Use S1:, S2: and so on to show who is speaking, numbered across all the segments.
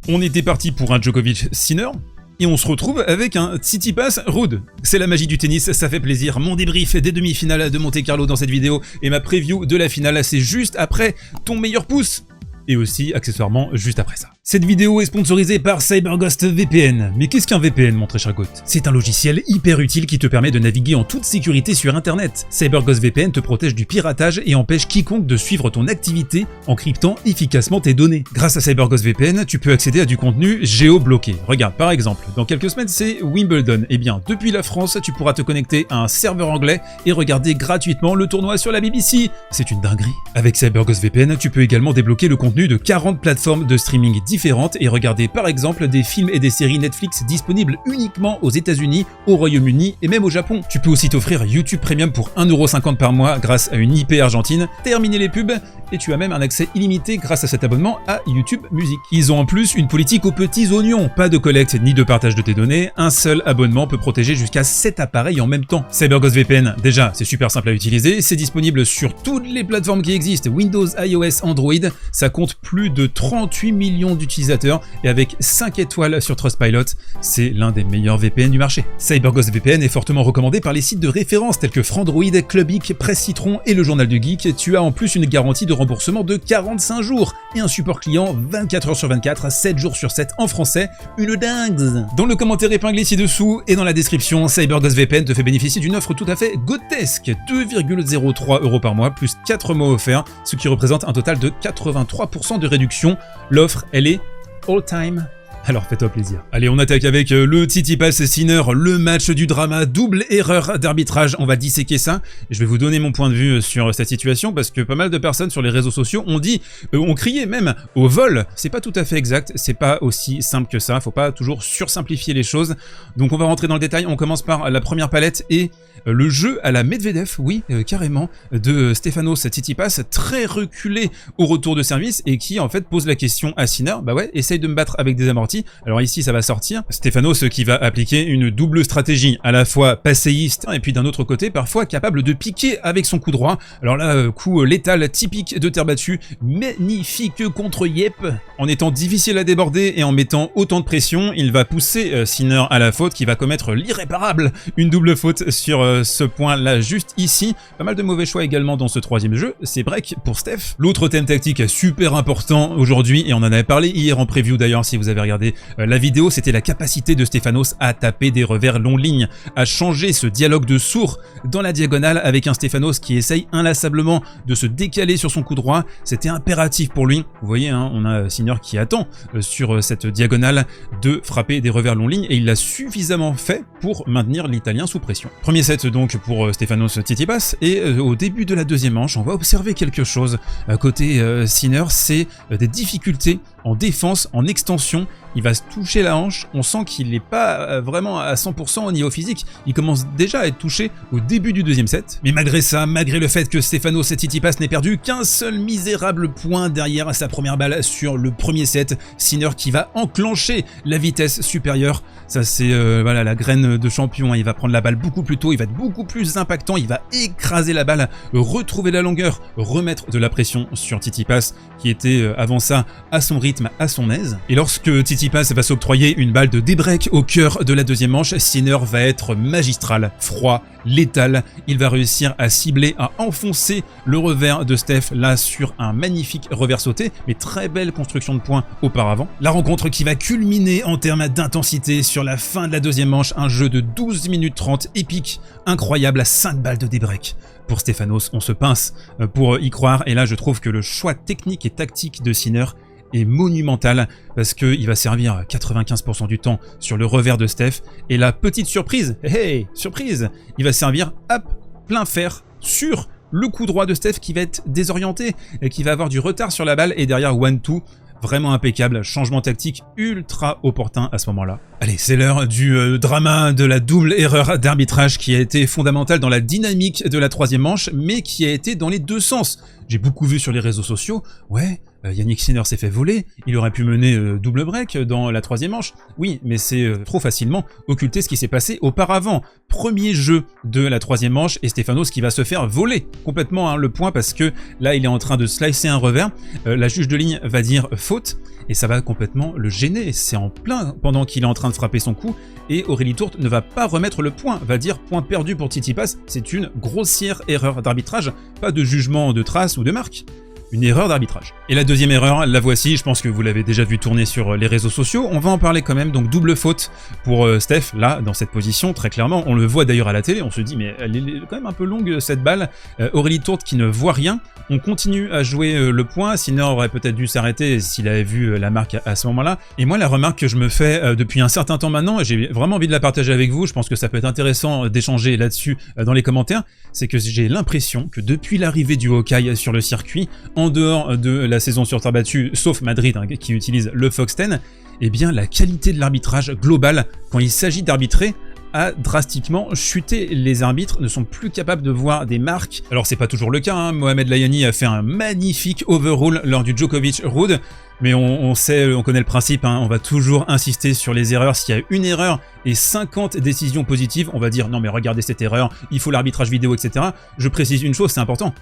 S1: On était parti pour un Djokovic-Sinner, et on se retrouve avec un Tsitsipas Ruud. C'est la magie du tennis, ça fait plaisir. Mon débrief des demi-finales de Monte-Carlo dans cette vidéo, et ma preview de la finale, c'est juste après ton meilleur pouce. Et aussi, accessoirement, juste après ça. Cette vidéo est sponsorisée par CyberGhost VPN. Mais qu'est-ce qu'un VPN, mon très cher Goth? C'est un logiciel hyper utile qui te permet de naviguer en toute sécurité sur Internet. CyberGhost VPN te protège du piratage et empêche quiconque de suivre ton activité en cryptant efficacement tes données. Grâce à CyberGhost VPN, tu peux accéder à du contenu géobloqué. Regarde, par exemple, dans quelques semaines, c'est Wimbledon. Eh bien, depuis la France, tu pourras te connecter à un serveur anglais et regarder gratuitement le tournoi sur la BBC. C'est une dinguerie. Avec CyberGhost VPN, tu peux également débloquer le contenu de 40 plateformes de streaming différentes et regarder par exemple des films et des séries Netflix disponibles uniquement aux États-Unis, au Royaume-Uni et même au Japon. Tu peux aussi t'offrir YouTube Premium pour 1,50€ par mois grâce à une IP argentine, terminer les pubs et tu as même un accès illimité grâce à cet abonnement à YouTube Music. Ils ont en plus une politique aux petits oignons, pas de collecte ni de partage de tes données, un seul abonnement peut protéger jusqu'à 7 appareils en même temps. CyberGhost VPN, déjà c'est super simple à utiliser, c'est disponible sur toutes les plateformes qui existent, Windows, iOS, Android, ça compte plus de 38 millions d'utilisateurs et avec 5 étoiles sur Trustpilot, c'est l'un des meilleurs VPN du marché. CyberGhost VPN est fortement recommandé par les sites de référence tels que Frandroid, Clubic, Presse Citron et le Journal du Geek. Tu as en plus une garantie de remboursement de 45 jours et un support client 24h sur 24, 7 jours sur 7 en français, une dingue. Dans le commentaire épinglé ci-dessous et dans la description, CyberGhost VPN te fait bénéficier d'une offre tout à fait gotesque, 2,03€ par mois plus 4 mois offerts, ce qui représente un total de 83% de réduction. L'offre, elle est all time. Alors fais-toi plaisir. Allez, on attaque avec le Tsitsipas Sinner, le match du drama, double erreur d'arbitrage. On va disséquer ça. Je vais vous donner mon point de vue sur cette situation parce que pas mal de personnes sur les réseaux sociaux ont dit, ont crié même au vol. C'est pas tout à fait exact, c'est pas aussi simple que ça. Faut pas toujours sursimplifier les choses. Donc on va rentrer dans le détail. On commence par la première palette et le jeu à la Medvedev, oui, carrément, de Stefanos Tsitsipas, très reculé au retour de service et qui en fait pose la question à Sinner, bah ouais, essaye de me battre avec des amortis. Alors ici ça va sortir, Stefanos qui va appliquer une double stratégie, à la fois passéiste et puis d'un autre côté parfois capable de piquer avec son coup droit. Alors là, coup létal typique de terre battue, magnifique contre Yep. En étant difficile à déborder et en mettant autant de pression, il va pousser Sinner à la faute qui va commettre l'irréparable, une double faute sur ce point là juste ici. Pas mal de mauvais choix également dans ce troisième jeu, c'est break pour Steph. L'autre thème tactique super important aujourd'hui, et on en avait parlé hier en preview d'ailleurs si vous avez regardé la vidéo, c'était la capacité de Stefanos à taper des revers long ligne, à changer ce dialogue de sourd dans la diagonale avec un Stefanos qui essaye inlassablement de se décaler sur son coup droit. C'était impératif pour lui. Vous voyez, hein, on a Sinner qui attend sur cette diagonale de frapper des revers long ligne et il l'a suffisamment fait pour maintenir l'Italien sous pression. Premier set donc pour Stefanos Tsitsipas et au début de la deuxième manche, on va observer quelque chose côté Sinner, c'est des difficultés en défense, en extension. Il va se toucher la hanche, on sent qu'il n'est pas vraiment à 100% au niveau physique, il commence déjà à être touché au début du deuxième set. Mais malgré ça, malgré le fait que Stefanos Tsitsipas n'ait perdu qu'un seul misérable point derrière sa première balle sur le premier set, Sinner qui va enclencher la vitesse supérieure. Ça c'est voilà, la graine de champion, il va prendre la balle beaucoup plus tôt, il va être beaucoup plus impactant, il va écraser la balle, retrouver la longueur, remettre de la pression sur Tsitsipas qui était avant ça à son rythme, à son aise. Et lorsque Tsitsipas va s'octroyer une balle de débreak au cœur de la deuxième manche, Sinner va être magistral, froid, létal. Il va réussir à cibler, à enfoncer le revers de Steph là sur un magnifique revers sauté, mais très belle construction de points auparavant. La rencontre qui va culminer en termes d'intensité sur la fin de la deuxième manche, un jeu de 12 minutes 30 épique, incroyable à 5 balles de débreak. Pour Stefanos, on se pince pour y croire et là je trouve que le choix technique et tactique de Sinner est monumental parce qu'il va servir 95% du temps sur le revers de Steph et la petite surprise, hey, surprise, il va servir hop, plein fer sur le coup droit de Steph qui va être désorienté et qui va avoir du retard sur la balle et derrière 1-2. Vraiment impeccable, changement tactique ultra opportun à ce moment-là. Allez, c'est l'heure du drama de la double erreur d'arbitrage qui a été fondamentale dans la dynamique de la troisième manche, mais qui a été dans les deux sens. J'ai beaucoup vu sur les réseaux sociaux, ouais, Yannick Sinner s'est fait voler, il aurait pu mener double break dans la troisième manche. Oui, mais c'est trop facilement occulter ce qui s'est passé auparavant. Premier jeu de la troisième manche et Stefanos qui va se faire voler complètement le point parce que là il est en train de slicer un revers. La juge de ligne va dire faute et ça va complètement le gêner. C'est en plein pendant qu'il est en train de frapper son coup, et Aurélie Tourte ne va pas remettre le point, va dire point perdu pour Tsitsipas. C'est une grossière erreur d'arbitrage, pas de jugement de trace ou de marque. Une erreur d'arbitrage. Et la deuxième erreur, la voici, je pense que vous l'avez déjà vu tourner sur les réseaux sociaux, on va en parler quand même, donc double faute pour Steph, là, dans cette position, très clairement, on le voit d'ailleurs à la télé, on se dit mais elle est quand même un peu longue cette balle, Aurélie Tourte qui ne voit rien, on continue à jouer le point, Sinner aurait peut-être dû s'arrêter s'il avait vu la marque à ce moment-là, et moi la remarque que je me fais depuis un certain temps maintenant, et j'ai vraiment envie de la partager avec vous, je pense que ça peut être intéressant d'échanger là-dessus dans les commentaires, c'est que j'ai l'impression que depuis l'arrivée du Hawkeye sur le circuit, en dehors de la saison sur terre battue, sauf Madrid hein, qui utilise le Fox 10, eh bien la qualité de l'arbitrage global, quand il s'agit d'arbitrer, a drastiquement chuté. Les arbitres ne sont plus capables de voir des marques. Alors c'est pas toujours le cas, hein. Mohamed Layani a fait un magnifique overrule lors du Djokovic-Ruud, mais on sait, on connaît le principe, hein. On va toujours insister sur les erreurs. S'il y a une erreur et 50 décisions positives, on va dire non mais regardez cette erreur, il faut l'arbitrage vidéo, etc. Je précise une chose, c'est important.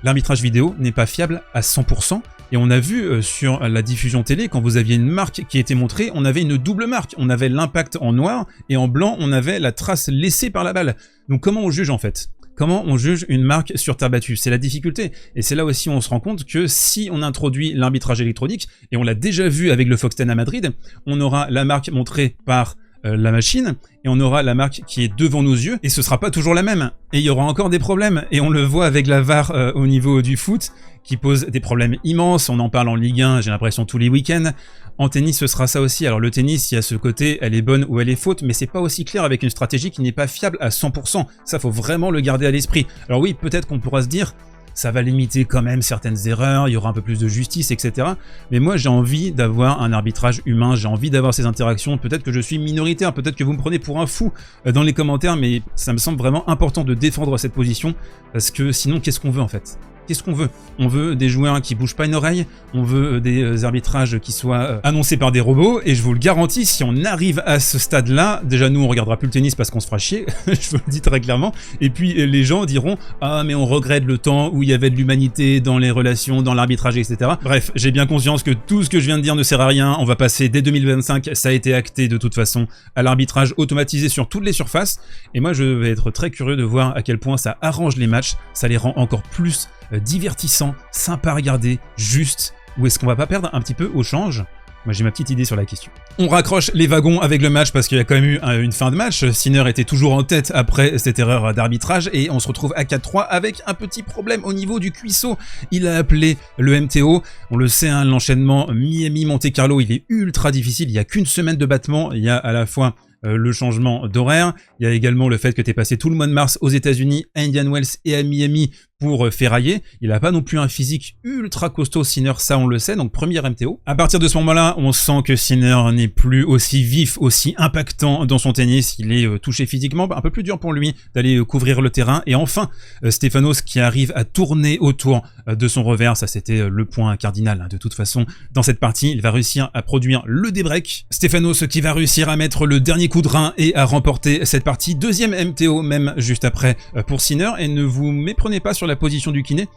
S1: L'arbitrage vidéo n'est pas fiable à 100%, et on a vu sur la diffusion télé, quand vous aviez une marque qui était montrée, on avait une double marque, on avait l'impact en noir, et en blanc, on avait la trace laissée par la balle. Donc comment on juge en fait ? Comment on juge une marque sur terre battue? C'est la difficulté, et c'est là aussi où on se rend compte que si on introduit l'arbitrage électronique, et on l'a déjà vu avec le Fox 10 à Madrid, on aura la marque montrée par la machine, et on aura la marque qui est devant nos yeux, et ce sera pas toujours la même, et il y aura encore des problèmes, et on le voit avec la VAR au niveau du foot, qui pose des problèmes immenses, on en parle en Ligue 1, j'ai l'impression tous les week-ends. En tennis ce sera ça aussi, alors le tennis il y a ce côté, elle est bonne ou elle est faute, mais c'est pas aussi clair avec une stratégie qui n'est pas fiable à 100%, ça faut vraiment le garder à l'esprit. Alors oui, peut-être qu'on pourra se dire, ça va limiter quand même certaines erreurs, il y aura un peu plus de justice, etc. Mais moi j'ai envie d'avoir un arbitrage humain, j'ai envie d'avoir ces interactions, peut-être que je suis minoritaire, peut-être que vous me prenez pour un fou dans les commentaires, mais ça me semble vraiment important de défendre cette position, parce que sinon qu'est-ce qu'on veut en fait ? Qu'est-ce qu'on veut? On veut des joueurs qui bougent pas une oreille, on veut des arbitrages qui soient annoncés par des robots, et je vous le garantis, si on arrive à ce stade-là, déjà nous on regardera plus le tennis parce qu'on se fera chier, je vous le dis très clairement, et puis les gens diront « Ah mais on regrette le temps où il y avait de l'humanité dans les relations, dans l'arbitrage, etc. » Bref, j'ai bien conscience que tout ce que je viens de dire ne sert à rien, on va passer dès 2025, ça a été acté de toute façon, à l'arbitrage automatisé sur toutes les surfaces, et moi je vais être très curieux de voir à quel point ça arrange les matchs, ça les rend encore plus divertissant, sympa à regarder, juste, ou est-ce qu'on va pas perdre un petit peu au change? Moi j'ai ma petite idée sur la question. On raccroche les wagons avec le match parce qu'il y a quand même eu une fin de match. Sinner était toujours en tête après cette erreur d'arbitrage et on se retrouve à 4-3 avec un petit problème au niveau du cuisseau. Il a appelé le MTO, on le sait, hein, l'enchaînement Miami-Monte Carlo il est ultra difficile, il n'y a qu'une semaine de battement, il y a à la fois le changement d'horaire, il y a également le fait que tu es passé tout le mois de mars aux États-Unis, à Indian Wells et à Miami pour ferrailler. Il n'a pas non plus un physique ultra costaud, Sinner, ça on le sait, donc premier MTO. À partir de ce moment-là, on sent que Sinner n'est plus aussi vif, aussi impactant dans son tennis, il est touché physiquement, un peu plus dur pour lui d'aller couvrir le terrain, et enfin, Stefanos qui arrive à tourner autour de son revers, ça c'était le point cardinal, hein. De toute façon, dans cette partie, il va réussir à produire le débreak. Stefanos qui va réussir à mettre le dernier coup de rein et à remporter cette partie, deuxième MTO même juste après pour Sinner, et ne vous méprenez pas sur la position du kiné.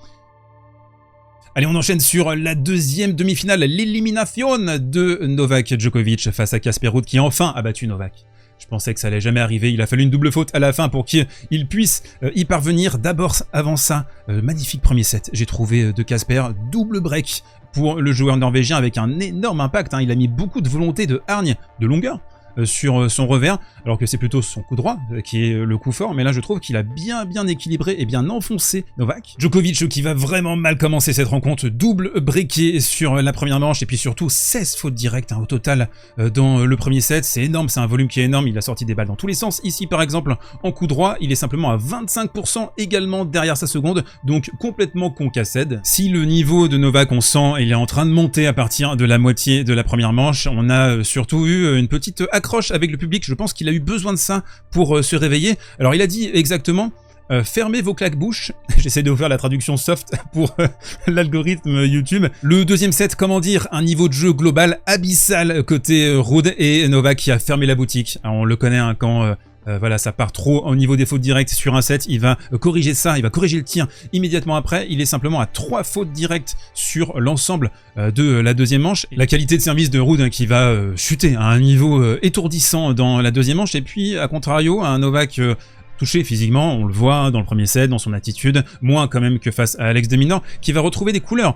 S1: Allez, on enchaîne sur la deuxième demi-finale, l'élimination de Novak Djokovic face à Casper Ruud qui enfin a battu Novak. Je pensais que ça allait jamais arriver, il a fallu une double faute à la fin pour qu'il puisse y parvenir. D'abord, avant ça, magnifique premier set, j'ai trouvé de Casper, double break pour le joueur norvégien avec un énorme impact, hein. Il a mis beaucoup de volonté, de hargne, de longueur sur son revers, alors que c'est plutôt son coup droit qui est le coup fort, mais là je trouve qu'il a bien équilibré et bien enfoncé Novak. Djokovic qui va vraiment mal commencer cette rencontre, double breaké sur la première manche, et puis surtout 16 fautes directes, hein, au total dans le premier set, c'est énorme, c'est un volume qui est énorme, il a sorti des balles dans tous les sens. Ici par exemple, en coup droit, il est simplement à 25% également derrière sa seconde, donc complètement concassed. Si le niveau de Novak, on sent, il est en train de monter à partir de la moitié de la première manche, on a surtout eu une petite accroche avec le public, je pense qu'il a eu besoin de ça pour se réveiller. Alors il a dit exactement fermez vos claques-bouches. J'essaie de vous faire la traduction soft pour l'algorithme YouTube. Le deuxième set, comment dire, un niveau de jeu global abyssal côté Ruud, et Novak qui a fermé la boutique. Alors, on le connaît, hein, quand voilà, ça part trop au niveau des fautes directes sur un set, il va corriger ça, il va corriger le tir immédiatement après. Il est simplement à 3 fautes directes sur l'ensemble de la deuxième manche. La qualité de service de Ruud qui va chuter à un niveau étourdissant dans la deuxième manche, et puis à contrario, un Novak touché physiquement, on le voit dans le premier set, dans son attitude, moins quand même que face à Alex de Minaur, qui va retrouver des couleurs,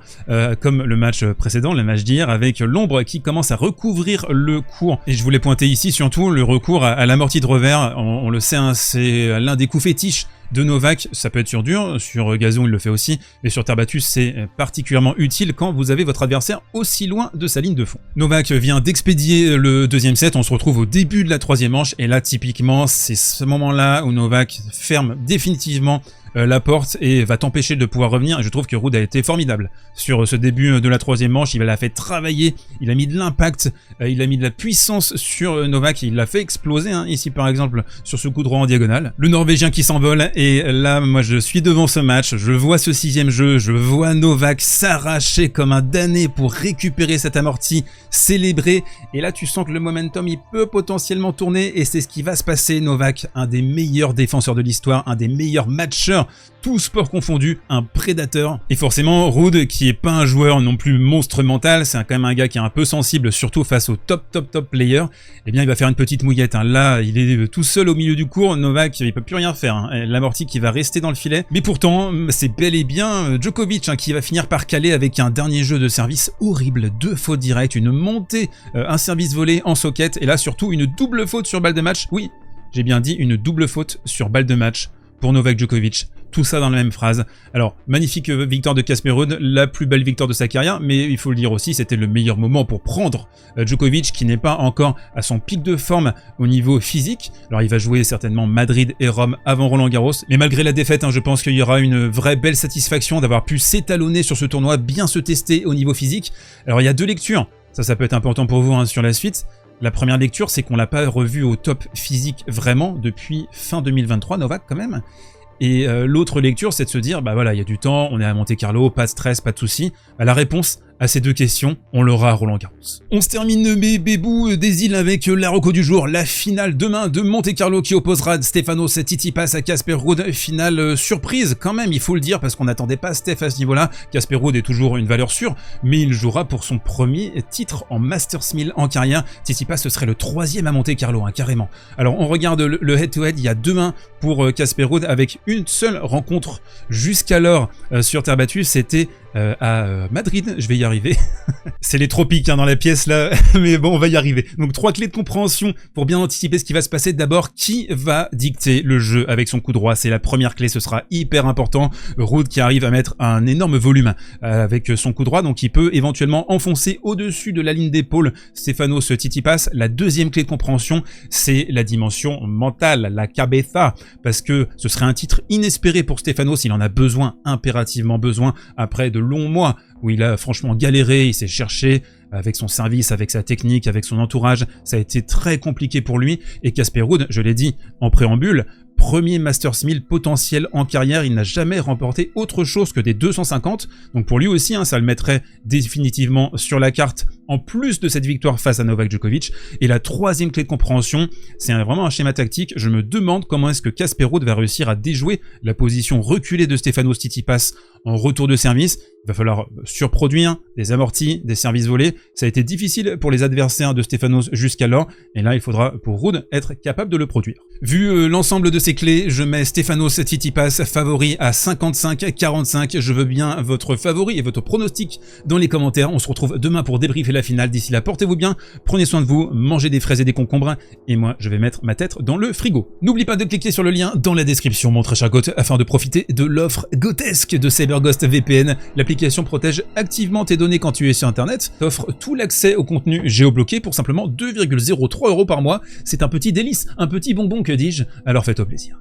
S1: comme le match précédent, le match d'hier, avec l'ombre qui commence à recouvrir le court. Et je voulais pointer ici surtout le recours à l'amorti de revers. On le sait, hein, c'est l'un des coups fétiches de Novak. Ça peut être sur dur, sur gazon il le fait aussi, mais sur terre battue c'est particulièrement utile quand vous avez votre adversaire aussi loin de sa ligne de fond. Novak vient d'expédier le deuxième set, on se retrouve au début de la troisième manche, et là typiquement c'est ce moment-là où Novak ferme définitivement la porte et va t'empêcher de pouvoir revenir. Et je trouve que Ruud a été formidable sur ce début de la troisième manche. Il l'a fait travailler, il a mis de l'impact, il a mis de la puissance sur Novak, il l'a fait exploser, hein, ici par exemple sur ce coup droit en diagonale. Le Norvégien qui s'envole, et là moi je suis devant ce match, je vois ce sixième jeu, je vois Novak s'arracher comme un damné pour récupérer cet amorti, célébrer, et là tu sens que le momentum il peut potentiellement tourner, et c'est ce qui va se passer. Novak, un des meilleurs défenseurs de l'histoire, un des meilleurs matcheurs, tout sport confondu, un prédateur. Et forcément, Ruud, qui est pas un joueur non plus monstre mental, c'est quand même un gars qui est un peu sensible, surtout face aux top players, eh bien il va faire une petite mouillette, hein. Là, il est tout seul au milieu du court, Novak, il peut plus rien faire, hein. L'amorti qui va rester dans le filet. Mais pourtant, c'est bel et bien Djokovic, hein, qui va finir par caler avec un dernier jeu de service horrible, 2 fautes directes, une montée, un service volé en socket, et là surtout une double faute sur balle de match. Oui, j'ai bien dit une double faute sur balle de match pour Novak Djokovic. Tout ça dans la même phrase. Alors, magnifique victoire de Casper Ruud, la plus belle victoire de sa carrière, mais il faut le dire aussi, c'était le meilleur moment pour prendre Djokovic, qui n'est pas encore à son pic de forme au niveau physique. Alors, il va jouer certainement Madrid et Rome avant Roland Garros, mais malgré la défaite, hein, je pense qu'il y aura une vraie belle satisfaction d'avoir pu s'étalonner sur ce tournoi, bien se tester au niveau physique. Alors, il y a 2 lectures, ça peut être important pour vous, hein, sur la suite. La première lecture, c'est qu'on l'a pas revu au top physique vraiment depuis fin 2023, Novak quand même. Et l'autre lecture, c'est de se dire, bah voilà, il y a du temps, on est à Monte-Carlo, pas de stress, pas de soucis. Bah, la réponse à ces 2 questions, on l'aura à Roland Garros. On se termine mes bébous des îles avec la reco du jour, la finale demain de Monte-Carlo qui opposera Stefanos Tsitsipas à Casper Ruud. Finale surprise quand même, il faut le dire, parce qu'on n'attendait pas Steph à ce niveau-là. Casper Ruud est toujours une valeur sûre, mais il jouera pour son premier titre en Masters 1000 en carrière. Tsitsipas, ce serait le 3e à Monte-Carlo, hein, carrément. Alors on regarde le head-to-head, il y a 2 mains pour Casper Ruud avec une seule rencontre jusqu'alors sur terre battue, c'était à Madrid, je vais y arriver. C'est les tropiques, hein, dans la pièce là, mais bon, on va y arriver. Donc 3 clés de compréhension pour bien anticiper ce qui va se passer. D'abord, qui va dicter le jeu avec son coup droit? C'est la première clé, ce sera hyper important. Ruud qui arrive à mettre un énorme volume avec son coup droit, donc il peut éventuellement enfoncer au-dessus de la ligne d'épaule Stefanos Tsitsipas. La deuxième clé de compréhension, c'est la dimension mentale, la cabeza, parce que ce serait un titre inespéré pour Stefanos, il en a besoin, impérativement besoin, après de longs mois où il a franchement galéré, il s'est cherché avec son service, avec sa technique, avec son entourage. Ça a été très compliqué pour lui, et Casper Ruud, je l'ai dit en préambule, premier Masters 1000 potentiel en carrière, il n'a jamais remporté autre chose que des 250, donc pour lui aussi, hein, ça le mettrait définitivement sur la carte, en plus de cette victoire face à Novak Djokovic. Et la troisième clé de compréhension, c'est vraiment un schéma tactique. Je me demande comment est-ce que Casper Ruud va réussir à déjouer la position reculée de Stefanos Tsitsipas en retour de service. Il va falloir surproduire des amortis, des services volés. Ça a été difficile pour les adversaires de Stefanos jusqu'alors, et là il faudra pour Ruud être capable de le produire. Vu l'ensemble de ces clés, je mets Stefanos Tsitsipas favori à 55-45. Je veux bien votre favori et votre pronostic dans les commentaires. On se retrouve demain pour débriefer la finale. D'ici là, portez-vous bien, prenez soin de vous, mangez des fraises et des concombres, et moi je vais mettre ma tête dans le frigo. N'oublie pas de cliquer sur le lien dans la description, mon très cher Goth, afin de profiter de l'offre gotesque de CyberGhost VPN. L'application protège activement tes données quand tu es sur internet, t'offre tout l'accès au contenu géobloqué pour simplement 2,03 € par mois. C'est un petit délice, un petit bonbon, que dis-je, alors fais-toi plaisir.